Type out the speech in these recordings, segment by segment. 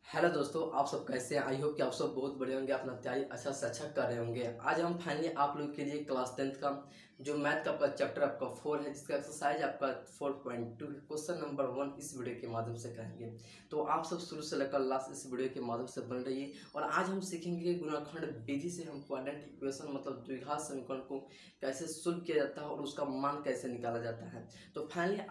Hello दोस्तों, आप सब कैसे हैं। आई होप कि आप सब बहुत बढ़िया होंगे, अपना तैयारी अच्छा से अच्छा कर रहे होंगे। आज हम फाइनली आप लोग के लिए क्लास 10th का जो मैथ का आपका चैप्टर आपका 4 है, जिसका एक्सरसाइज आपका 4.2 क्वेश्चन नंबर 1 इस वीडियो के माध्यम से करेंगे। तो आप सब शुरू से लेकर लास्ट इस वीडियो के माध्यम से बन रही है। और आज हम सीखेंगे कि गुणनखंड विधि से हम क्वाड्रेंट इक्वेशन मतलब द्विघात समीकरण को कैसे सोल्व किया जाता है और उसका मान कैसे निकाला जाता है। तो फाइनली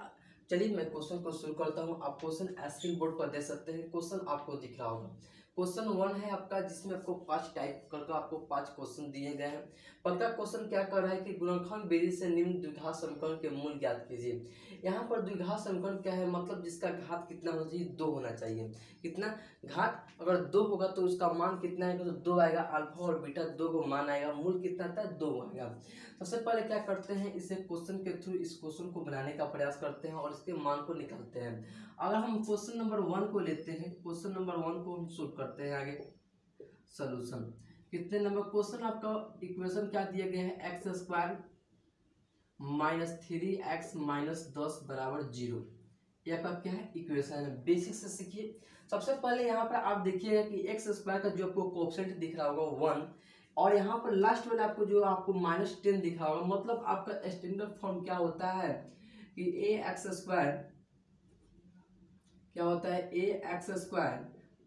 चलिए मैं क्वेश्चन को शुरू करता हूँ। आप क्वेश्चन स्क्रीन बोर्ड पर देख सकते हैं। क्वेश्चन आपको दिख रहा होगा। क्वेश्चन 1 है आपका, जिसमें आपको 5 टाइप करके आपको 5 क्वेश्चन दिए गए हैं। पहला क्वेश्चन क्या कर रहा है कि गुणनखंड विधि से निम्न द्विघात समीकरण के मूल ज्ञात कीजिए। यहाँ पर द्विघात समीकरण क्या है, मतलब जिसका घात कितना होना चाहिए, 2 होना चाहिए। कितना घात अगर 2 होगा तो उसका मान कितना आएगा, तो 2 आएगा। अल्फा और बीटा 2 को मान आएगा। मूल कितना आता है, 2 आएगा। सबसे पहले क्या करते हैं, इसे क्वेश्चन के थ्रू इस क्वेश्चन को बनाने का प्रयास करते हैं और इसके मान को निकालते हैं। अगर हम क्वेश्चन नंबर 1 को लेते हैं, क्वेश्चन नंबर 1 को हम सोल्व करते हैं। आगे सॉल्यूशन कितने नंबर क्वेश्चन आपका इक्वेशन क्या दिए गए हैं, x square minus 3x minus 10 बराबर 0। ये आपका क्या है, इक्वेशन है। बेसिक से सीखिए। सबसे पहले यहाँ पर आप देखिएगा कि एक्स स्क्वायर का जो आपको कोएफिशिएंट दिख रहा होगा 1, और यहाँ पर लास्ट वाला आपको जो आपको -10 दिख रहा होगा, मतलब आपका स्टैंडर्ड फॉर्म क्या होता है कि ए एक्स स्क्वायर क्या होता है, ए एक्स स्क्वायर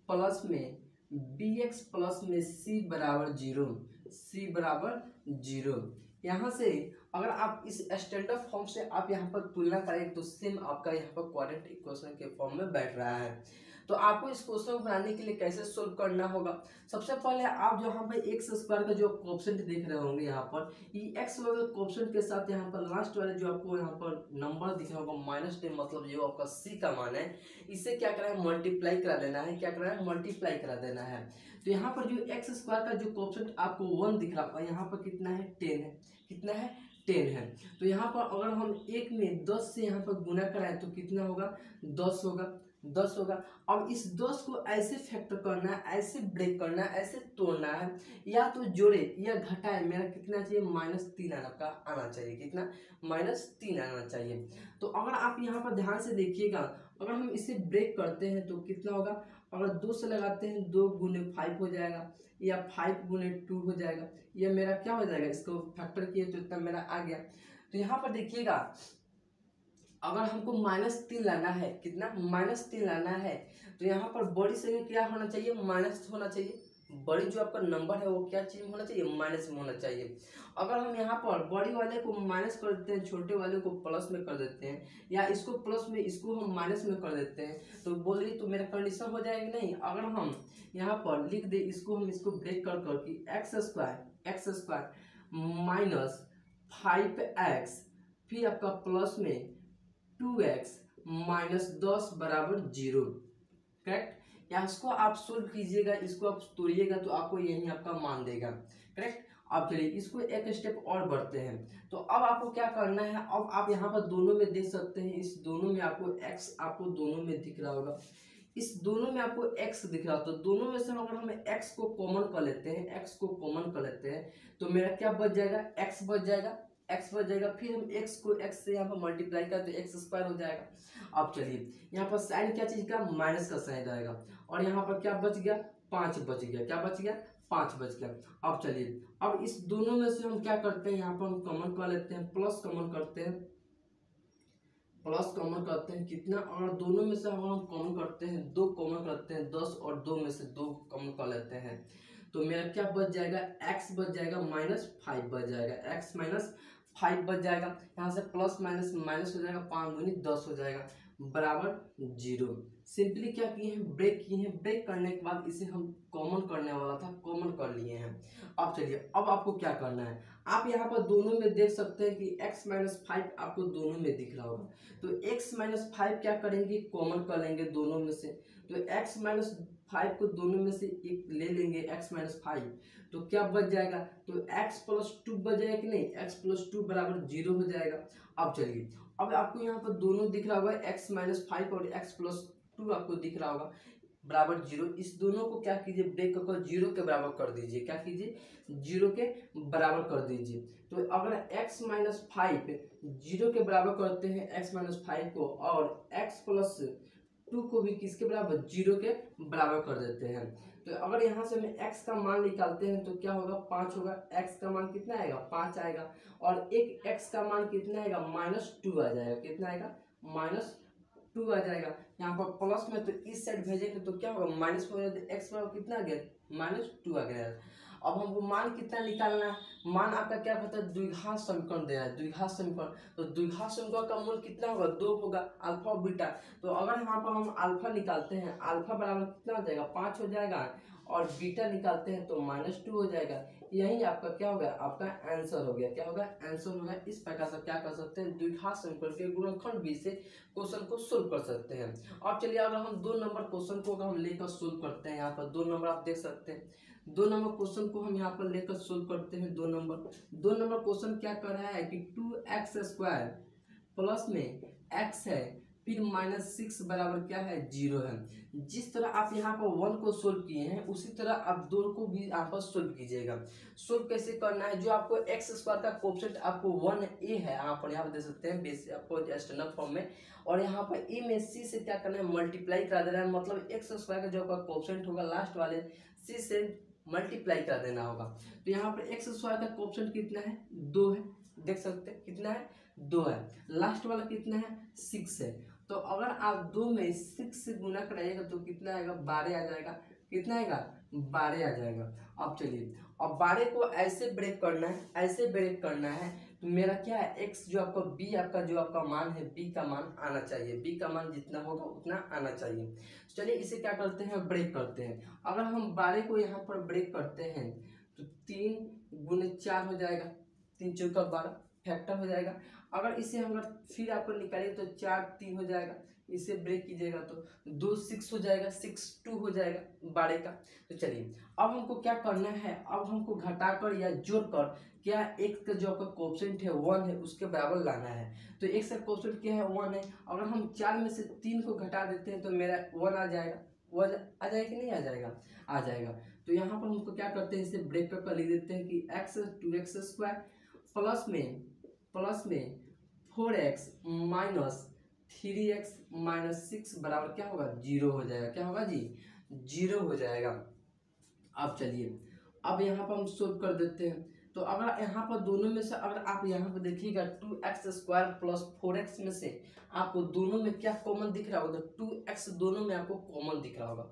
प्लस में बी एक्स प्लस में सी बराबर 0, सी बराबर 0। यहाँ से अगर आप इस स्टैंडर्ड फॉर्म से आप यहाँ पर तुलना करें तो सेम आपका यहाँ पर क्वाड्रेंट इक्वेशन के फॉर्म में बैठ रहा है। तो आपको इस क्वेश्चन को बनाने के लिए कैसे सोल्व करना होगा, सबसे पहले आप यहाँ पर एक्स स्क्वायर का जो कोएफिशिएंट देख रहे होंगे, यहाँ पर ये एक्स वाले कोएफिशिएंट के साथ यहाँ पर लास्ट वाले जो आपको यहाँ पर नंबर दिख रहा होगा -10, मतलब जो आपका सी का मान है, इसे क्या करना है, मल्टीप्लाई करा देना है। क्या करना है, मल्टीप्लाई करा देना है। तो यहाँ पर जो एक्स स्क्वायर का जो कोएफिशिएंट आपको 1 दिख रहा होगा, यहाँ पर कितना है, 10 है। कितना है, 10 है। तो यहाँ पर अगर हम 1 में 10 से यहाँ पर गुना कराएं तो कितना होगा, 10 होगा। 10 होगा। अब इस 10 को ऐसे फैक्टर करना है, ऐसे ब्रेक करना है, ऐसे तोड़ना है, या तो जोड़े या घटाए। मेरा कितना चाहिए, -3 आना चाहिए। कितना, -3 आना चाहिए। तो अगर आप यहाँ पर ध्यान से देखिएगा, अगर हम इसे ब्रेक करते हैं तो कितना होगा, अगर 2 से लगाते हैं 2 गुने 5 हो जाएगा, या 5 गुने 2 हो जाएगा। ये मेरा क्या हो जाएगा, इसको फैक्टर किए तो इतना मेरा आ गया। तो यहाँ पर देखिएगा, अगर हमको -3 लाना है, कितना, -3 लाना है, तो यहाँ पर बड़ी संख्या क्या होना चाहिए, माइनस होना चाहिए। बड़ी जो आपका नंबर है वो क्या चीज में होना चाहिए, माइनस में होना चाहिए। अगर हम यहाँ पर बड़ी वाले को माइनस कर देते हैं, छोटे वाले को प्लस में कर देते हैं, या इसको प्लस में इसको हम माइनस में कर देते हैं, तो बोलिए तो मेरा कंडीशन हो जाएगी नहीं। अगर हम यहाँ पर लिख दे इसको, हम इसको ब्रेक कर कि एक्स स्क्वायर माइनस 5x, फिर आपका प्लस में 2x माइनस 10 बराबर 0। करेक्ट। या इसको आप सोल्व कीजिएगा, इसको आप तोड़िएगा तो आपको यही आपका मान देगा। करेक्ट। अब चलिए इसको एक स्टेप और बढ़ते हैं। तो अब आपको क्या करना है, अब आप यहाँ पर दोनों में देख सकते हैं, इस दोनों में आपको x आपको दोनों में दिख रहा होगा, इस दोनों में आपको x दिख रहा हो। तो दोनों में से अगर हम x को कॉमन कर लेते हैं, x को कॉमन कर लेते हैं, तो मेरा क्या बच जाएगा, x बच जाएगा, x बच जाएगा। फिर हम x को x से यहाँ पर मल्टीप्लाई करें तो एक्स स्क्वायर हो जाएगा। अब चलिए यहाँ पर साइन क्या चीज का, माइनस का साइन आएगा, और यहाँ पर क्या बच गया, 5 बच गया। क्या बच गया, 5 बच गया। अब चलिए, अब इस दोनों में से हम क्या करते हैं, यहाँ पर हम कॉमन कर लेते हैं, प्लस कॉमन करते हैं, प्लस कॉमन करते हैं कितना, और दोनों में से अगर हम कॉमन करते हैं, 2 कॉमन करते हैं, 10 और 2 में से 2 कॉमन कर लेते हैं, तो मेरा क्या बच जाएगा, x बच जाएगा -5 बच जाएगा, x -5 बच जाएगा। यहाँ से प्लस माइनस माइनस हो जाएगा, 5 दूनी 10 हो जाएगा बराबर 0। सिंपली क्या किए हैं, ब्रेक किए हैं। ब्रेक करने के बाद इसे हम कॉमन करने वाला था, कॉमन कर लिए हैं। अब चलिए, अब आपको क्या करना है, आप यहाँ पर दोनों में देख सकते हैं कि x -5 आपको दोनों में दिख रहा होगा। तो x -5 क्या करेंगे, कॉमन कर लेंगे दोनों में से। तो x -5 को दोनों में से एक ले लेंगे, x -5, तो क्या बच जाएगा, तो x + 2 बच जाएगा कि नहीं, x + 2 बराबर 0 हो जाएगा। अब चलिए, अब आपको यहाँ पर दोनों दिख रहा होगा, x -5 और x + 2 आपको दिख रहा होगा बराबर 0। इस दोनों को क्या कीजिए, ब्रेक कर 0 के बराबर कर दीजिए। क्या कीजिए, 0 के बराबर कर दीजिए। तो अगर x -5 0 के बराबर करते हैं, x -5 को, और x + 2 को भी किसके बराबर 0 के बराबर कर देते हैं। तो अगर यहाँ से हमें x का मान निकालते हैं तो क्या होगा 5 होगा, x का मान कितना आएगा 5 आएगा, और एक x का मान कितना आएगा -2 आ जाएगा, कितना आएगा -2 आ जाएगा। यहाँ पर प्लस में तो इस साइड भेजेंगे तो क्या होगा माइनस में, एक्स बराबर कितना आ गया -2 आ गया। अब हमको मान कितना निकालना है, मान आपका क्या कहता है द्विघात समीकरण दे रहा है, द्विघात समीकरण। तो द्विघात समीकरण का मूल कितना होगा 2 होगा, अल्फा और बीटा। तो अगर यहाँ पर हम अल्फा निकालते हैं, अल्फा बराबर कितना हो जाएगा 5 हो जाएगा, और बीटा निकालते हैं तो -2 हो जाएगा। यही आपका क्या होगा, आपका आंसर हो गया। क्या होगा, आंसर होगा। इस प्रकार से क्या कर सकते हैं, द्विघात समीकरण के गुणनखंड विधि से क्वेश्चन को सोल्व कर सकते हैं। अब चलिए अगर हम 2 नंबर क्वेश्चन को हम लेकर सोल्व करते हैं, यहाँ पर 2 नंबर आप देख सकते हैं, 2 नंबर क्वेश्चन को हम यहाँ पर लेकर सोल्व करते हैं। 2 नंबर क्वेश्चन क्या कर रहा है कि 2x² प्लस में x है फिर -6 बराबर क्या है 0 है। जिस तरह आप यहाँ पर 1 को सोल्व किए हैं उसी तरह आप 2 को भी यहाँ पर सोल्व कीजिएगा। सोल्व कैसे करना है, जो आपको x² का कोएफिशिएंट आपको 1a है, आप यहाँ पर देख सकते हैं बेस आपको स्टैंडर्ड फॉर्म में, और यहाँ पर a में c से क्या करना है मल्टीप्लाई करा देना है, मतलब x² का जो आपका कोएफिशिएंट होगा लास्ट वाले c से मल्टीप्लाई कर देना होगा। तो यहाँ पर x² का कोएफिशिएंट कितना है 2 है, देख सकते हैं कितना है 2 है, लास्ट वाला कितना है 6 है। तो अगर आप 2 में 6 से गुना कराइएगा तो कितना आएगा 12 आ जाएगा, कितना आएगा 12 आ जाएगा। अब चलिए अब 12 को ऐसे ब्रेक करना है, ऐसे ब्रेक करना है, तो मेरा क्या है x जो आपका b आपका जो आपका मान है b का मान आना चाहिए, b का मान जितना होगा उतना आना चाहिए। चलिए इसे क्या करते हैं ब्रेक करते हैं। अगर हम 12 को यहाँ पर ब्रेक करते हैं तो 3 गुने 4 हो जाएगा, 3 चौका 12 फैक्टर हो जाएगा। अगर इसे हम फिर आपको निकालिए तो 4 3 हो जाएगा, इसे ब्रेक कीजिएगा तो 2 6 हो जाएगा, 6 2 हो जाएगा 12 का। तो चलिए अब हमको क्या करना है, अब हमको घटाकर या जोड़कर क्या x का जो आपका कोएफिशिएंट है 1 है उसके बराबर लाना है। तो x का कोएफिशिएंट क्या है 1 है, अगर हम 4 में से 3 को घटा देते हैं तो मेरा 1 आ जाएगा, 1 आ जाएगा कि नहीं आ जाएगा, आ जाएगा। तो यहाँ पर हमको क्या करते हैं, इसे ब्रेक कर लिख देते हैं कि x 2x² प्लस में 4x माइनस 3x माइनस 6 बराबर क्या होगा 0 हो जाएगा। क्या होगा जी 0 हो जाएगा। अब चलिए अब यहाँ पर हम सोल्व कर देते हैं। तो अगर यहाँ पर दोनों में से अगर आप यहाँ पर देखिएगा 2x² प्लस 4x में से आपको दोनों में क्या कॉमन दिख रहा होगा, तो 2x दोनों में आपको कॉमन दिख रहा होगा।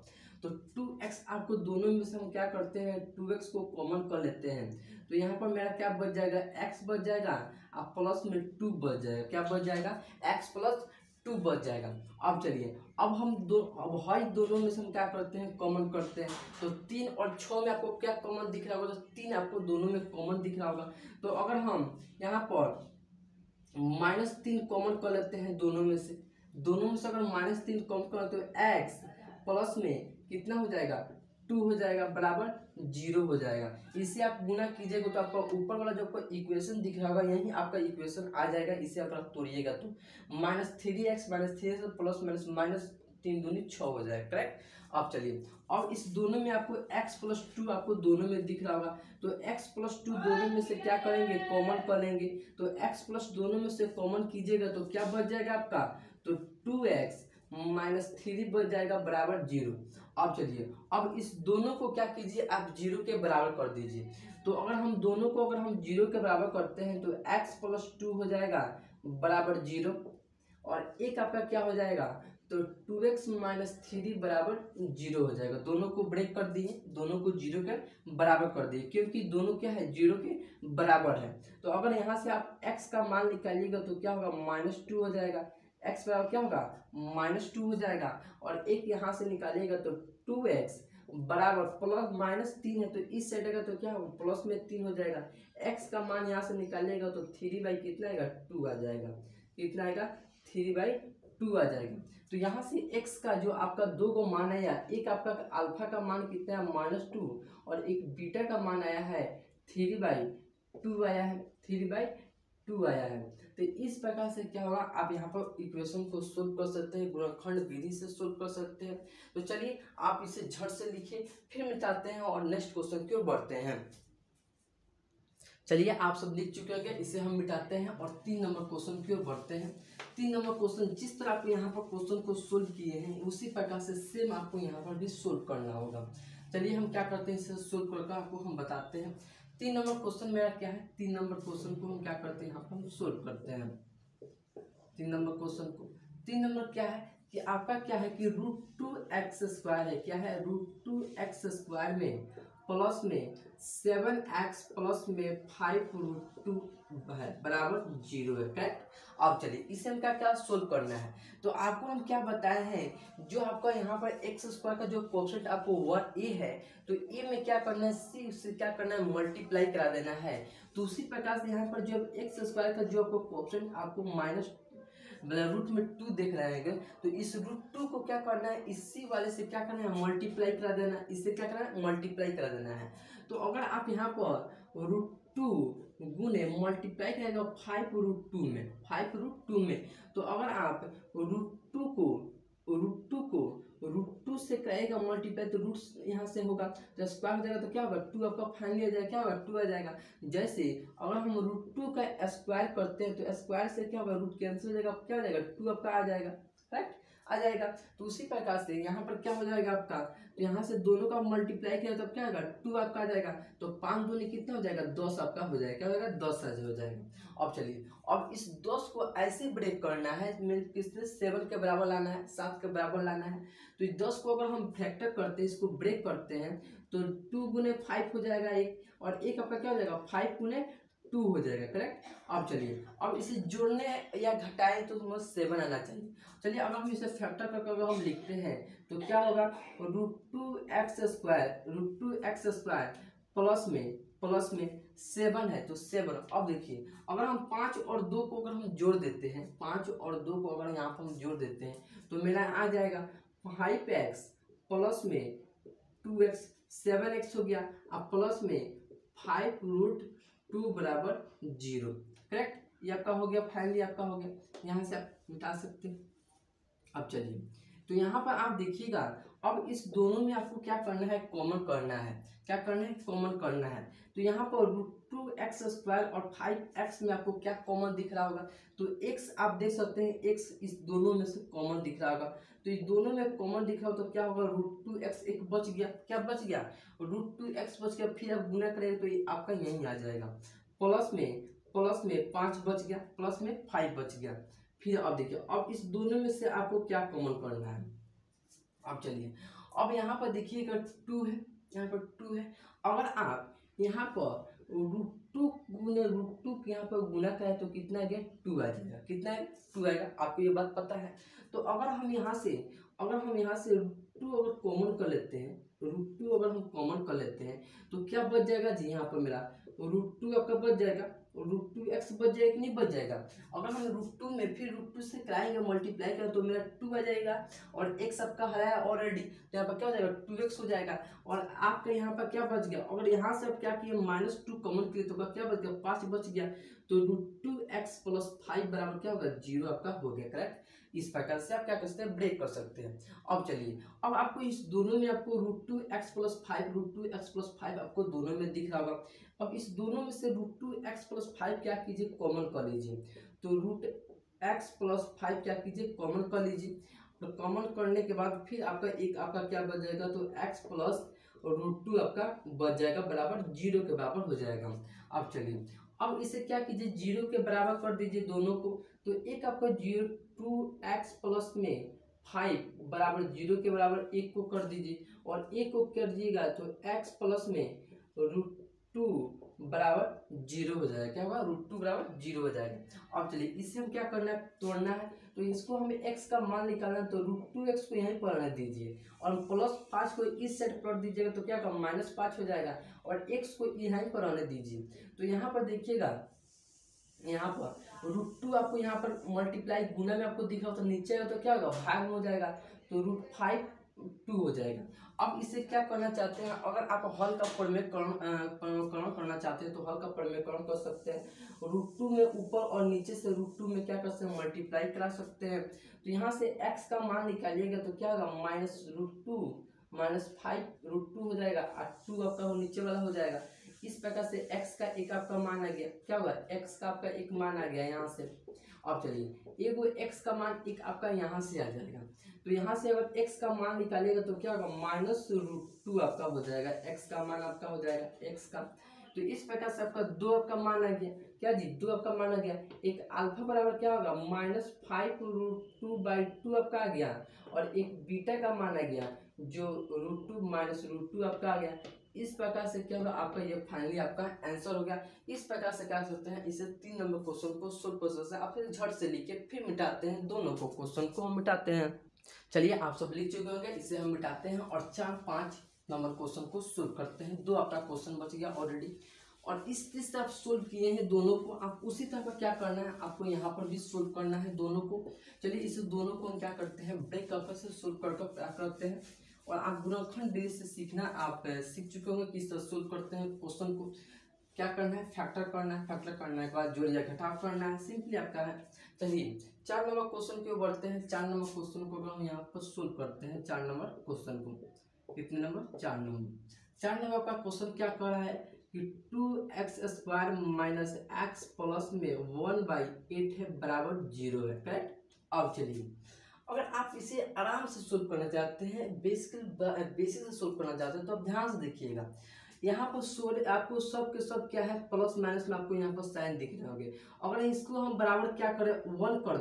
तो 2x आपको दोनों में से हम क्या करते हैं 2x को कॉमन कर लेते हैं। तो यहाँ पर मेरा क्या बच जाएगा x बच जाएगा, अब प्लस में 2 बच जाएगा, क्या बच जाएगा x प्लस 2 बच जाएगा। अब चलिए अब हम अब हाई दोनों में से हम क्या करते हैं कॉमन करते हैं। तो 3 और 6 में आपको क्या कॉमन दिख रहा होगा, तो 3 आपको दोनों में कॉमन दिख रहा होगा। तो अगर हम यहाँ पर -3 कॉमन कर लेते हैं दोनों में से अगर -3 कॉमन कर तो x प्लस में कितना हो जाएगा 2 हो जाएगा बराबर 0 हो जाएगा। इसे आप गुना कीजिएगा तो आपका ऊपर वाला जो आपका इक्वेशन दिख रहा होगा यही आपका इक्वेशन आ जाएगा। इसे आप तोड़िएगा तो -3x प्लस माइनस 3 दूनी 6 हो जाएगा, करेक्ट। अब चलिए अब इस दोनों में आपको x प्लस 2 आपको दोनों में दिख रहा होगा, तो x प्लस 2 दोनों में से क्या करेंगे कॉमन कर लेंगे। तो x प्लस दोनों में से कॉमन कीजिएगा तो क्या बच जाएगा आपका, तो 2x माइनस 3 बच जाएगा बराबर 0। अब चलिए अब इस दोनों को क्या कीजिए आप 0 के बराबर कर दीजिए। तो अगर हम दोनों को अगर हम 0 के बराबर करते हैं तो x प्लस 2 हो जाएगा बराबर 0, और एक आपका क्या हो जाएगा तो 2x माइनस 3 बराबर 0 हो जाएगा। दोनों को ब्रेक कर दिए, दोनों को 0 के बराबर कर दिए क्योंकि दोनों क्या है 0 के बराबर है। तो अगर यहाँ से आप x का मान निकालिएगा तो क्या होगा -2 हो जाएगा, x बराबर क्या होगा -2 हो जाएगा, और एक यहाँ से निकालिएगा तो 2x बराबर प्लस -3 है तो इस साइड आएगा तो क्या होगा प्लस में 3 हो जाएगा। x का मान यहाँ से निकालिएगा तो 3 कितना आएगा 2 आ जाएगा, कितना आएगा 3/2 आ जाएगा। तो यहाँ से x का जो आपका 2 को मान आया, एक आपका अल्फा का मान कितना है -2 और एक बीटा का मान आया है 3/2 आया है, 3/2 आया है। तो इस प्रकार से क्या होगा आप यहाँ पर इक्वेशन को सोल्व कर सकते हैं, गुणनखंड विधि से सोल्व कर सकते हैं। तो चलिए आप इसे झट से लिखिए, फिर मिटाते हैं और नेक्स्ट क्वेश्चन की ओर बढ़ते हैं। चलिए आप सब लिख चुके हैं, इसे हम मिटाते हैं और 3 नंबर क्वेश्चन की ओर बढ़ते हैं। 3 नंबर क्वेश्चन जिस तरह आप यहाँ पर क्वेश्चन को सोल्व किए हैं उसी प्रकार से सेम आपको यहाँ पर भी सोल्व करना होगा। चलिए हम क्या करते हैं, इसे सोल्व करके आपको हम बताते हैं। 3 नंबर क्वेश्चन मेरा क्या है, 3 नंबर क्वेश्चन को हम क्या करते हैं, यहाँ पर हम सोल्व करते हैं 3 नंबर क्वेश्चन को। 3 नंबर क्या है कि आपका क्या है कि √2x² है, क्या है √2x² में प्लस में 7x प्लस में 5√2 है बराबर 0 है, करेक्ट। अब चलिए इसे हम क्या क्या सोल्व करना है। तो आपको हम क्या बताए हैं, जो आपका यहाँ पर x² का जो कोएफिशिएंट आपको 1a है, तो a में क्या करना है, c उससे क्या करना है मल्टीप्लाई करा देना है। तो उसी प्रकार से यहाँ पर जो x² का जो आपको कोएफिशिएंट आपको माइनस रूट में 2 देख रहे हैं, तो इस √2 को क्या करना है, इसी वाले से क्या करना है मल्टीप्लाई करा देना है, इससे क्या करना है मल्टीप्लाई करा देना है। तो अगर आप यहाँ पर √2 गुने मल्टीप्लाई करेगा 5√2 में, तो अगर आप √2 से करेगा मल्टीप्लाई, तो रूट यहाँ से होगा तो स्क्वायर हो जाएगा, तो क्या होगा 2 आपका फाइनली आ जाएगा, क्या होगा 2 आ जाएगा। जैसे अगर हम √2 का स्क्वायर करते हैं तो स्क्वायर से क्या होगा रूट कैंसिल हो जाएगा, क्या हो जाएगा 2 आपका आ जाएगा, राइट आ जाएगा। तो उसी प्रकार से यहाँ पर क्या हो जाएगा आपका, तो यहाँ से दोनों का मल्टीप्लाई किया तो क्या होगा 2 आपका आ जाएगा, तो 5 दूनी कितना हो जाएगा 10 आपका हो जाएगा, क्या हो जाएगा 10 हो जाएगा। अब चलिए अब इस 10 को ऐसे ब्रेक करना है, किससे 7 के बराबर लाना है, 7 के बराबर लाना है। तो इस 10 को अगर हम फैक्टर करते हैं, इसको ब्रेक करते हैं, तो 2 गुने 5 हो जाएगा एक, और एक आपका क्या हो जाएगा 5 गुने 2 हो जाएगा, करेक्ट। अब चलिए अब इसे जोड़ने या घटाएं तो तुम्हें 7 आना चाहिए। चलिए अगर हम इसे फैक्टर करके अगर हम लिखते हैं तो क्या होगा √2x² प्लस में 7 है, तो 7। अब देखिए अगर हम 5 और 2 को अगर हम जोड़ देते हैं, 5 और 2 को अगर यहाँ पर हम जोड़ देते हैं तो मेरा आ जाएगा 5x प्लस में 2x 7x हो गया, अब प्लस में 5√2 बराबर 0, करेक्ट। ये आपका हो गया, फाइनली आपका हो गया, यहाँ से आप मिटा सकते हैं। अब चलिए तो यहाँ पर आप देखिएगा, अब इस दोनों में आपको क्या करना है कॉमन करना है, क्या करना है कॉमन करना है। तो यहाँ पर √2x² और 5x में आपको क्या कॉमन दिख रहा होगा, तो x आप देख सकते हैं, x इस दोनों में से कॉमन दिख रहा होगा। तो इस दोनों में कॉमन दिख रहा हो तो क्या होगा √2x एक बच गया, क्या बच गया √2x बच गया, फिर आप गुना करेंगे तो ये आपका यहीं आ जाएगा, प्लस में 5 बच गया, प्लस में 5 बच गया। फिर अब देखिए अब इस दोनों में से आपको क्या कॉमन करना है। अब चलिए अब यहाँ पर देखिएगा 2 है, यहाँ पर 2 है, अगर आप यहाँ पर √2 गुने √2 यहाँ पर गुना करें तो कितना आ गया 2 आ जाएगा, कितना है 2 आएगा, आपको ये बात पता है। तो अगर हम यहाँ से √2 अगर कॉमन कर लेते हैं, √2 अगर हम कॉमन कर लेते हैं तो क्या बच जाएगा जी, यहाँ पर मेरा √2 आपका बच जाएगा, √2x बच जाएगा कि नहीं बच जाएगा। अगर हम √2 में फिर √2 से कराएंगे मल्टीप्लाई करें तो मेरा 2 आ जाएगा, और x आपका है ऑलरेडी, तो यहाँ पर क्या हो जाएगा 2x हो जाएगा, और आपका यहाँ पर क्या बच गया, अगर यहाँ से आप क्या किए -2 कॉमन किए तो क्या बच गया 5 बच गया, तो √2x प्लस 5 बराबर क्या होगा 0 आपका हो गया, करेक्ट। इस प्रकार से आप क्या कर सकते हैं ब्रेक कर सकते हैं। अब चलिए अब आपको इस दोनों में आपको √2x प्लस 5 आपको दोनों में दिख रहा होगा। अब इस दोनों में से √2x प्लस 5 क्या कीजिए कॉमन कर लीजिए, तो √x प्लस 5 क्या कीजिए कॉमन कर लीजिए। तो कॉमन करने के बाद फिर आपका एक आपका क्या बच जाएगा, तो x प्लस √2 आपका बच जाएगा बराबर 0 के बराबर हो जाएगा। अब चलिए अब इसे क्या कीजिए 0 के बराबर कर दीजिए दोनों को, तो एक आपका 2x प्लस में 5 बराबर 0 के बराबर 1 को कर दीजिए, और 1 को कर दिएगा तो x प्लस में √2 बराबर 0 हो जाएगा, क्या होगा √2 बराबर 0 हो जाएगा। अब चलिए इसे हम क्या करना है तोड़ना है, तो इसको हमें x का मान निकालना है, तो √2x को यहीं पर रहने दीजिए और +5 को इस साइड पलट दीजिएगा तो क्या होगा -5 हो जाएगा, और x को यहीं पर रहने दीजिए। तो यहाँ पर देखिएगा, यहाँ पर √2 आपको यहाँ पर मल्टीप्लाई गुना में आपको दिख रहा हो तो नीचे हो तो क्या होगा भाग में हो जाएगा, तो √5 2 हो जाएगा। अब इसे क्या करना चाहते हैं, अगर आप हल का प्रमेयकरण करना चाहते हैं तो हल का प्रमेयकरण कर सकते हैं। √2 में ऊपर और नीचे से √2 में क्या कर सकते हैं मल्टीप्लाई करा सकते हैं। तो यहाँ से x का मान निकालिएगा तो क्या होगा -√2 -5 √2 हो जाएगा, और 2 आपका नीचे वाला हो जाएगा। इस प्रकार से x का एक आपका मान आ गया, क्या होगा x का आपका एक मान आ गया यहाँ से। अब चलिए एगो x का मान एक आपका यहाँ से आ जाएगा, तो यहाँ से अगर x का मान निकालेगा तो क्या होगा -√2 आपका हो जाएगा, x का मान आपका हो जाएगा x का। तो इस प्रकार से आपका 2 आपका मान आ गया, क्या जी 2 आपका मान आ गया। एक अल्फा बराबर क्या होगा -5√2/2 आपका आ गया, और एक बीटा का मान आ गया जो √2 -√2 आपका आ गया। इस प्रकार से क्या होगा आपका ये फाइनली आपका आंसर हो गया। इस प्रकार से क्या करते हैं, इसे 3 नंबर क्वेश्चन को सोल्व प्रोसेस से आप फिर झट से लिख के फिर मिटाते हैं, दोनों को क्वेश्चन को हम मिटाते हैं। चलिए आप सब लिख चुके होंगे, इसे हम मिटाते हैं और 4-5 नंबर क्वेश्चन को सोल्व करते हैं। 2 आपका क्वेश्चन बच गया ऑलरेडी, और इस तरह आप सोल्व किए हैं दोनों को। आप उसी तरह का क्या करना है, आपको यहाँ पर भी सोल्व करना है दोनों को। चलिए इस दोनों को हम क्या करते हैं, ब्रेक करके से सोल्व करके क्या करते हैं, और आप गुणनखंड विधि से सीखना आप सीख चुके होंगे किस तरह सोल्व करते हैं क्वेश्चन को। क्या करना है, फैक्टर करना है, फैक्टर करने के बाद जोड़ या घटाव करना है, सिंपली आपका है। चलिए 4 नंबर क्वेश्चन की ओर बढ़ते हैं। 4 नंबर क्वेश्चन को हम यहाँ पर सोल्व करते हैं। 4 नंबर क्वेश्चन को, कितने नंबर, 4 नंबर। 4 नंबर का क्वेश्चन क्या कर रहा है कि 2x² - x प्लस में 1/8 है बराबर 0 है, करेक्ट। अब चलिए अगर आप इसे आराम से सोल्व करना चाहते हैं, बेसिक से सोल्व करना चाहते हैं, तो आप ध्यान से देखिएगा। यहाँ पर आपको सब के सब क्या है, प्लस माइनस में आपको यहाँ पर साइन दिख रहे होंगे। अगर इसको हम बराबर क्या करें, 1 कर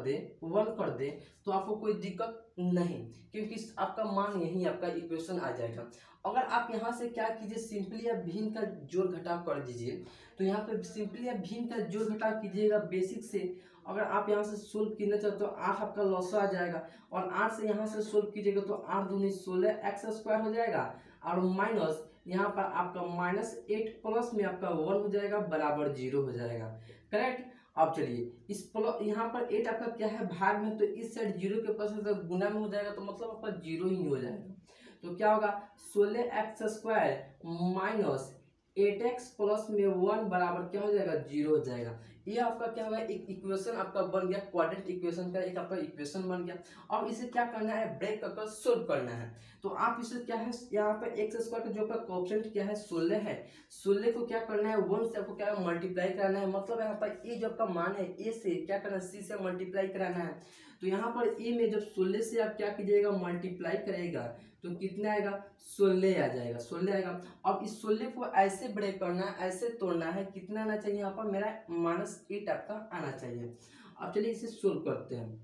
दे तो आपको कोई दिक्कत नहीं, क्योंकि आपका मान यही आपका इक्वेशन आ जाएगा। अगर आप यहाँ से क्या कीजिए, सिंपली आप भिन्न का जोड़ घटाव कर दीजिए। तो यहाँ पे सिंपली आप भिन्न का जोड़ घटाव कीजिएगा बेसिक से। अगर आप यहाँ से सोल्व करना चाहते हो तो 8 आपका लॉस आ जाएगा, और 8 से यहाँ से सोल्व कीजिएगा तो 8 दूनी 16 x² हो जाएगा, और माइनस यहाँ पर आपका -8 प्लस में आपका 1 हो जाएगा बराबर 0 हो जाएगा, करेक्ट। अब चलिए इस प्लस यहाँ पर 8 आपका क्या है भाग में, तो इस साइड 0 के पास गुना में हो जाएगा, तो मतलब आपका 0 ही हो जाएगा। तो क्या होगा 16x² - 8x प्लस में 1 बराबर क्या हो जाएगा 0 हो जाएगा। ये आपका क्या होगा, एक इक्वेशन आपका बन गया, क्वाड्रेंट इक्वेशन का एक आपका इक्वेशन बन गया। अब इसे क्या करना है, ब्रेक कर सोल्व करना है। तो आप इसे क्या है, यहाँ पे x² का जो कोएफिशिएंट क्या है 16 है, 16 को क्या करना है 1 से आपको क्या मल्टीप्लाई कराना है। मतलब यहाँ पर ए जो आपका मान है, ए से क्या करना है, सी से मल्टीप्लाई कराना है। तो यहाँ पर ए में जब 16 से आप क्या कीजिएगा, मल्टीप्लाई करेगा तो कितना आएगा, 16 आ जाएगा, 16 आएगा। अब इस 16 को ऐसे ब्रेक करना है, ऐसे तोड़ना है, कितना आना चाहिए यहाँ पर मेरा -8 आपका आना चाहिए। अब चलिए इसे सोल्व करते हैं।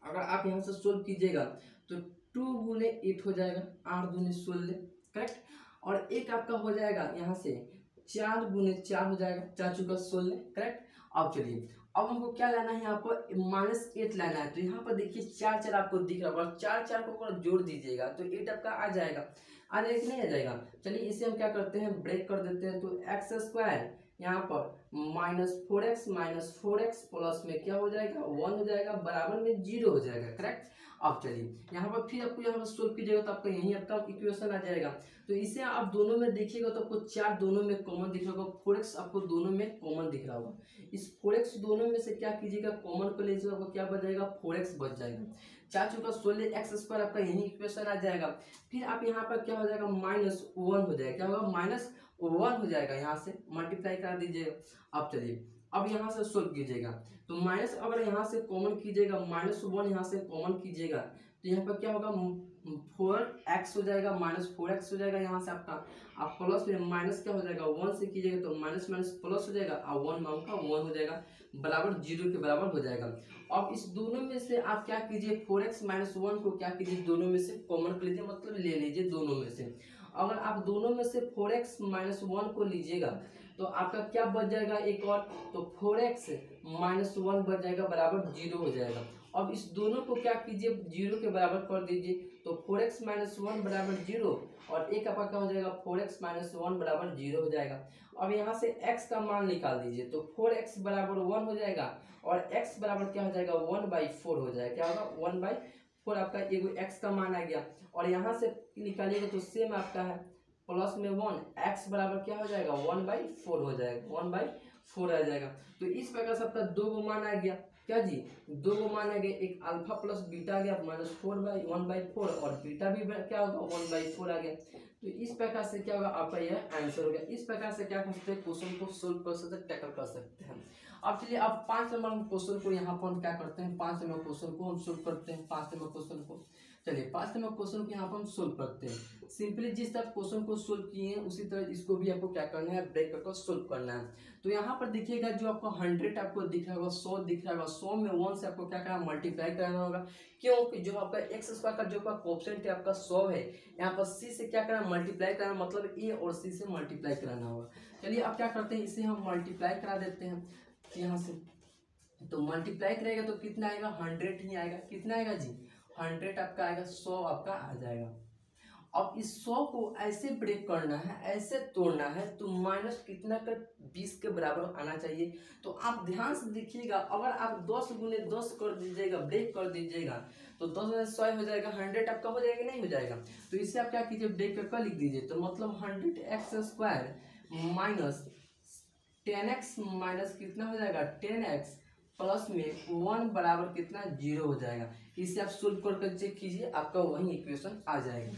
अगर आप यहाँ से सोल्व कीजिएगा तो 2 गुने 8 हो जाएगा, 8 दूनी 16, करेक्ट। और एक आपका हो जाएगा यहाँ से 4 गुने 4 हो जाएगा, 4 चुका 16, करेक्ट। अब चलिए अब हमको क्या लाना है, यहाँ पर -8 लाना है। तो यहाँ पर देखिए 4 4 आपको दिख रहा होगा, 4 4 को अगर जोड़ दीजिएगा तो 8 आपका आ जाएगा, आ जाएगा कि नहीं आ जाएगा। चलिए इसे हम क्या करते हैं, ब्रेक कर देते हैं। तो x² यहाँ पर -4x प्लस में क्या हो जाएगा 1 हो जाएगा, बराबर में 0 हो जाएगा, करेक्ट। अब चलिए यहाँ पर फिर आपको यहाँ पर सोल्व कीजिएगा तो आपका यही आपका इक्वेशन आ जाएगा। तो इसे आप दोनों में देखिएगा तो आपको 4 दोनों में कॉमन दिख रहा होगा, 4x आपको दोनों में कॉमन दिख रहा होगा। इस 4x दोनों में से क्या कीजिएगा, कॉमन को लीजिएगा, आपको क्या बच जाएगा 4x बच जाएगा। 4 चुका 16x² आपका यही इक्वेशन आ जाएगा। फिर आप यहाँ पर क्या हो जाएगा, -1 हो जाएगा, क्या होगा -1 हो जाएगा, यहाँ से मल्टीप्लाई करा दीजिएगा। अब चलिए अब यहाँ से सोल्व कीजिएगा तो माइनस अगर यहाँ से कॉमन कीजिएगा, -1 यहाँ से कॉमन कीजिएगा तो यहाँ पर क्या होगा 4x हो जाएगा, -4x हो जाएगा यहाँ से आपका। आप प्लस में माइनस क्या हो जाएगा 1 से कीजिएगा तो माइनस माइनस प्लस हो जाएगा, और 1 में आपका 1 हो जाएगा, बराबर 0 के बराबर हो जाएगा। अब इस दोनों में से आप क्या कीजिए, 4x - 1 को क्या कीजिए, दोनों में से कॉमन कर लीजिए, मतलब ले लीजिए दोनों में से। अगर आप दोनों में से 4x - 1 को लीजिएगा तो आपका क्या बच जाएगा एक और, तो 4x - 1 बच जाएगा, बराबर 0 हो जाएगा। अब इस दोनों को क्या कीजिए 0 के बराबर कर दीजिए, तो 4x - 1 बराबर 0, और एक आपका क्या हो जाएगा 4x - 1 बराबर 0 हो जाएगा। अब यहाँ से x का मान निकाल दीजिए, तो 4x बराबर 1 हो जाएगा, और x बराबर क्या हो जाएगा 1/4 हो जाएगा, क्या होगा 1/4 आपका एगो x का मान आ गया। और यहाँ से निकालिएगा तो सेम आपका है प्लस में 1, x बराबर क्या हो जाएगा 1/4 हो जाएगा, 1/4 आ जाएगा। तो इस प्रकार से आपका 2 मान आ गया, क्या जी, दो को मान आ गया, एक अल्फा प्लस बीटा आ गया -4/1/4 और बीटा भी क्या होगा 1/4 आ गया। तो इस प्रकार से क्या होगा आपका यह आंसर हो गया। इस प्रकार से क्या कर सकते हैं, क्वेश्चन को सोल्व कर सकते हैं, टैकल कर सकते हैं। अब चलिए अब 5 नंबर क्वेश्चन को यहाँ पर हम क्या करते हैं, 5 नंबर क्वेश्चन को हम सोल्व करते हैं। 5 नंबर क्वेश्चन को चलिए 5 नंबर क्वेश्चन को यहाँ पर हम सोल्व करते हैं। सिंपली जिस तरह क्वेश्चन को सोल्व किए हैं उसी तरह इसको भी आपको क्या करना है, ब्रेक करके सोल्व करना है। तो यहाँ पर देखिएगा जो आपको 100 आपको दिख रहा होगा, 100 दिख रहा होगा, 100 में 1 से आपको क्या करना है, मल्टीप्लाई करना होगा। क्योंकि जो आपका एक्स स्क्वायर का जो आपका कोएफिशिएंट है आपका 100 है, यहाँ पर सी से क्या करना, मल्टीप्लाई करना, मतलब ए और सी से मल्टीप्लाई कराना होगा। चलिए अब क्या करते हैं, इसे हम मल्टीप्लाई करा देते हैं यहाँ से। तो मल्टीप्लाई करेगा तो कितना आएगा, 100 ही आएगा। कितना आएगा जी, 100 आपका आएगा, 100 आपका आ जाएगा। अब इस 100 को ऐसे ब्रेक करना है, ऐसे तोड़ना है, तो माइनस कितना कर 20 के बराबर आना चाहिए। तो आप ध्यान से देखिएगा, अगर आप 10 गुने 10 कर दीजिएगा, ब्रेक कर दीजिएगा, तो 10 में 100 हो जाएगा, 100 आपका हो जाएगा, नहीं हो जाएगा। तो इसे आप क्या कीजिए, ब्रेक करके लिख दीजिए। तो मतलब 100x² माइनस 10x माइनस कितना हो जाएगा, 10x प्लस में 1 बराबर कितना, 0 हो जाएगा। इसे आप सोल्व करके चेक कीजिए, आपका वही इक्वेशन आ जाएगा।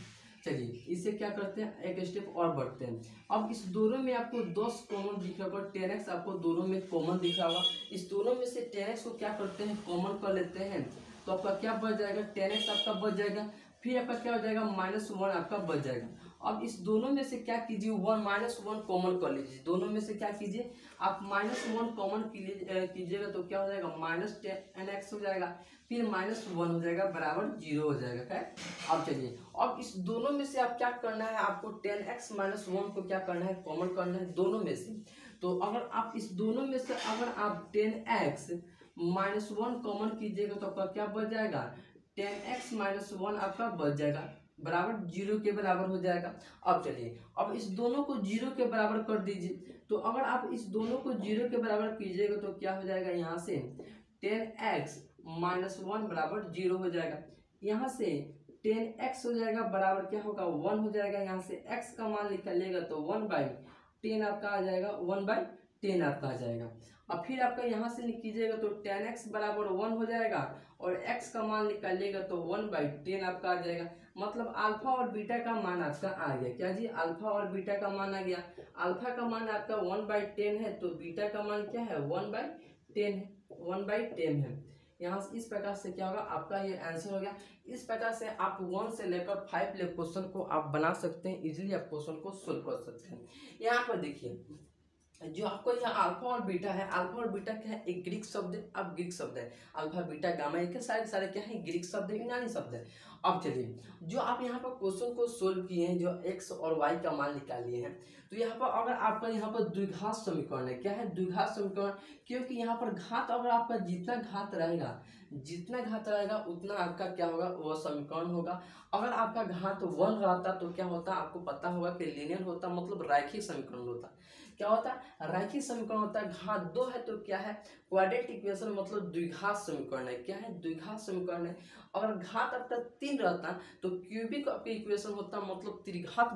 चलिए इसे क्या करते हैं, एक स्टेप और बढ़ते हैं। अब इस दोनों में आपको 10 कॉमन दिख रहा होगा, 10x आपको दोनों में कॉमन दिख रहा होगा। इस दोनों में से 10x को क्या करते हैं, कॉमन कर लेते हैं। तो आपका क्या बच जाएगा, 10x आपका बच जाएगा। फिर आपका क्या हो जाएगा, -1 आपका बच जाएगा। अब इस दोनों में से क्या कीजिए, -1 कॉमन कर लीजिए। दोनों में से क्या कीजिए, आप -1 कॉमन कीजिएगा तो क्या हो जाएगा, -10x हो जाएगा। फिर -1 हो जाएगा बराबर 0 हो जाएगा। क्या, अब चलिए अब इस दोनों में से आप क्या करना है, आपको 10x -1 को क्या करना है, कॉमन करना है दोनों में से। तो अगर आप इस दोनों में से अगर आप 10x -1 कॉमन कीजिएगा तो आपका क्या बच जाएगा, 10x -1 आपका बच जाएगा, बराबर 0 के बराबर हो जाएगा। अब चलिए अब इस दोनों को 0 के बराबर कर दीजिए। तो अगर आप इस दोनों को 0 के बराबर कीजिएगा तो क्या हो जाएगा, यहाँ से 10x -1 बराबर 0 हो जाएगा। यहाँ से 10x हो जाएगा बराबर क्या होगा, 1 हो जाएगा। यहाँ से x का मान निकालिएगा तो 1/10 आपका आ जाएगा, 1/10 आपका आ जाएगा। अब फिर आपका यहाँ से कीजिएगा तो 10x बराबर 1 हो जाएगा और x का मान निकालिएगा तो 1/10 आपका आ जाएगा। मतलब अल्फा और बीटा का मान आपका आ गया। क्या जी, अल्फा और बीटा का मान आ गया। अल्फा का मान आपका 1/10 है, तो बीटा का मान क्या है, 1/10 है, 1/10 है। यहाँ से इस प्रकार से क्या होगा, आपका ये आंसर हो गया। इस प्रकार से आप 1 से लेकर 5 ले क्वेश्चन को आप बना सकते हैं, इजीली आप क्वेश्चन को सोल्व कर सकते हैं। यहाँ पर देखिए जो आपको यहाँ अल्फा और बीटा है, अल्फा और बीटा क्या है, एक ग्रीक शब्द है। अब ग्रीक शब्द है, अल्फा बीटा गामा, एक सारे सारे क्या है, ग्रीक शब्द है, यूनानी शब्द है। अब चलिए जो आप यहाँ पर क्वेश्चन को सोल्व किए हैं, जो x और y का मान निकालिए हैं, तो यहाँ पर अगर आपका यहाँ पर द्विघात समीकरण है, क्या है, द्विघात समीकरण। क्योंकि यहाँ पर घात अगर आपका जितना घात रहेगा उतना आपका क्या होगा, वह समीकरण होगा। अगर आपका घात 1 रहता तो क्या होता, आपको पता होगा कि लीनियर होता, मतलब रैखिक समीकरण होता। क्या होता है, रैखिक समीकरण होता है। घात 2 है तो क्या है, क्वाड्रेटिक इक्वेशन, मतलब द्विघात समीकरण है। क्या है, द्विघात समीकरण है। अगर घात आपका 3 रहता तो क्यूबिक आपका इक्वेशन होता, मतलब त्रिघात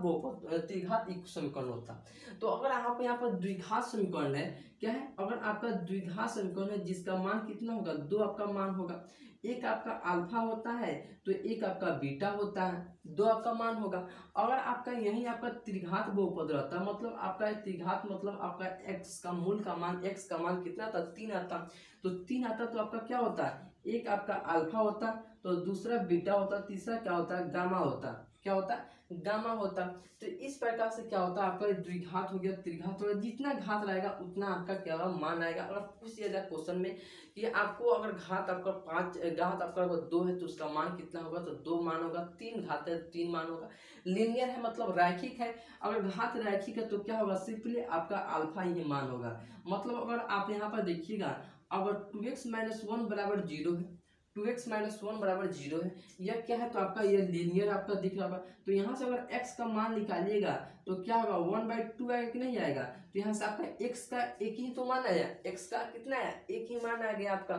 समीकरण होता। तो अगर आप यहाँ पर द्विघात समीकरण है, क्या है, अगर आपका द्विघात समीकरण है जिसका मान कितना होगा, 2 आपका मान होगा। एक आपका अल्फा होता है तो एक आपका बीटा होता है, 2 आपका मान होगा। अगर आपका यही आपका त्रिघात बहुपद रहता, मतलब आपका त्रिघात मतलब आपका x का मूल का मान, x का मान कितना था, 3 आता। तो 3 आता तो आपका क्या होता है, एक आपका अल्फा होता, तो दूसरा बीटा होता, तीसरा क्या होता है, गामा होता। क्या होता है, गामा होता। तो इस प्रकार से क्या होता है, आपका द्विघात हो गया, त्रिघात हो गया। जितना घात रहेगा उतना आपका क्या होगा, मान आएगा। अगर पूछ दिया जाए क्वेश्चन में कि आपको अगर घात आपका 5, घात आपका 2 है तो उसका मान कितना होगा, तो 2 मान होगा। 3 घात है, 3 मान होगा। लीनियर है मतलब रैखिक है। अगर घात रैखिक है तो क्या होगा, सिंपली आपका अल्फा ही मान होगा। मतलब अगर आप यहाँ पर देखिएगा, अगर 2x - 1 बराबर 0 है, 2x - 1 बराबर 0 है, यह क्या है, तो आपका यह लीनियर आपका दिख रहा होगा। तो यहाँ से अगर x का मान निकालिएगा तो क्या होगा, 1/2 आएगा कि नहीं आएगा। तो यहाँ से आपका x का एक ही तो मान आया, x का कितना आया, एक ही मान आ गया आपका।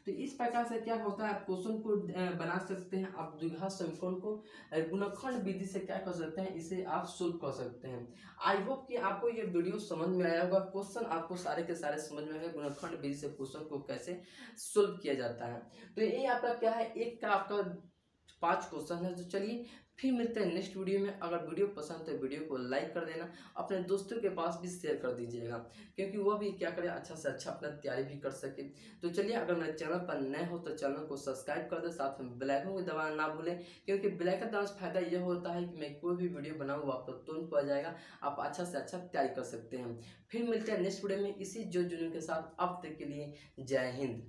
तो इस प्रकार से क्या होता है, आप क्वेश्चन को बना सकते हैं, आप द्विघात समीकरण को गुणनखंड विधि से क्या कर सकते हैं, इसे आप सोल्व कर सकते हैं। आई होप कि आपको ये वीडियो समझ में आया होगा, क्वेश्चन आपको सारे के सारे समझ में आएगा, गुणनखंड विधि से क्वेश्चन को कैसे सोल्व किया जाता है। तो ये आपका क्या है, एक का आपका 5 क्वेश्चन है। तो चलिए फिर मिलते हैं नेक्स्ट वीडियो में। अगर वीडियो पसंद है वीडियो को लाइक कर देना, अपने दोस्तों के पास भी शेयर कर दीजिएगा, क्योंकि वह भी क्या करे, अच्छा से अच्छा अपना तैयारी भी कर सके। तो चलिए, अगर मेरे चैनल पर नए हो तो चैनल को सब्सक्राइब कर दे, साथ में बेल आइकन को दबाना ना भूलें, क्योंकि बेल आइकन दबाने से फायदा यह होता है कि मैं कोई भी वीडियो बनाऊँ वो आपको तुरंत पा जाएगा, आप अच्छा से अच्छा तैयारी कर सकते हैं। फिर मिलते हैं नेक्स्ट वीडियो में इसी जो जुनून के साथ। अब तक के लिए जय हिंद।